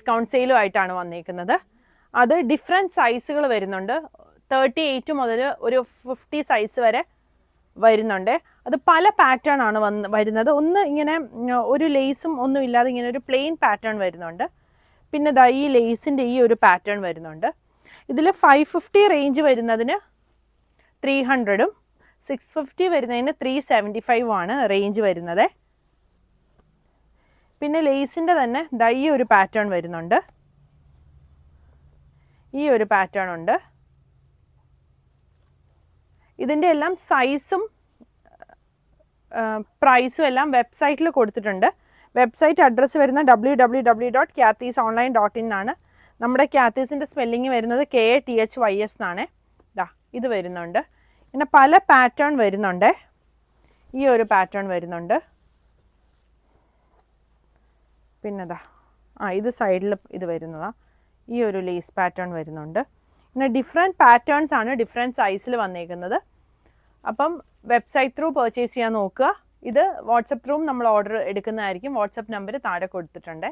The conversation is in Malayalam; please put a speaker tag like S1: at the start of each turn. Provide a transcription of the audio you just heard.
S1: ഡിസ്കൗണ്ട് സെയിലും ആയിട്ടാണ് വന്നിരിക്കുന്നത്. അത് ഡിഫറെൻറ്റ് സൈസുകൾ വരുന്നുണ്ട്. 38 മുതൽ ഒരു 50 സൈസ് വരെ വരുന്നുണ്ട്. അത് പല പാറ്റേൺ ആണ് വരുന്നത്. ഒന്ന് ഇങ്ങനെ ഒരു ലേസും ഒന്നും ഇല്ലാതെ ഇങ്ങനെ ഒരു പ്ലെയിൻ പാറ്റേൺ വരുന്നുണ്ട്. പിന്നെ ദാ ഈ ലേസിൻ്റെ ഈ ഒരു പാറ്റേൺ വരുന്നുണ്ട്. ഇതിൽ 550 റേഞ്ച് വരുന്നതിന് 300ഉം 650 വരുന്നതിന് 375 ആണ് റേഞ്ച് വരുന്നത്. പിന്നെ ലേസിൻ്റെ തന്നെ ദാ ഈ ഒരു പാറ്റേൺ വരുന്നുണ്ട്. ഈ ഒരു പാറ്റേൺ ഉണ്ട്. ഇതിൻ്റെ എല്ലാം സൈസും പ്രൈസും എല്ലാം വെബ്സൈറ്റിൽ കൊടുത്തിട്ടുണ്ട്. വെബ്സൈറ്റ് അഡ്രസ്സ് വരുന്ന www.kathysonline.in ആണ്. നമ്മുടെ കാത്തീസിൻ്റെ സ്പെല്ലിങ് വരുന്നത് KATHYS എന്നാണ്. ദാ ഇത് വരുന്നുണ്ട്. പിന്നെ പല പാറ്റേൺ വരുന്നുണ്ട്. ഈ ഒരു പാറ്റേൺ വരുന്നുണ്ട്. പിന്നെ ദാ ഇത് സൈഡിൽ ഇത് വരുന്നതാണ്. ഈ ഒരു ലേസ് പാറ്റേൺ വരുന്നുണ്ട്. പിന്നെ ഡിഫറെൻറ്റ് പാറ്റേൺസ് ആണ് ഡിഫറെൻറ്റ് സൈസിൽ വന്നേക്കുന്നത്. അപ്പം വെബ്സൈറ്റ് ത്രൂ പർച്ചേസ് ചെയ്യാൻ നോക്കുക. ഇത് വാട്സപ്പ് ത്രൂവും നമ്മൾ ഓർഡർ എടുക്കുന്നതായിരിക്കും. വാട്സപ്പ് നമ്പർ താഴെ കൊടുത്തിട്ടുണ്ട്.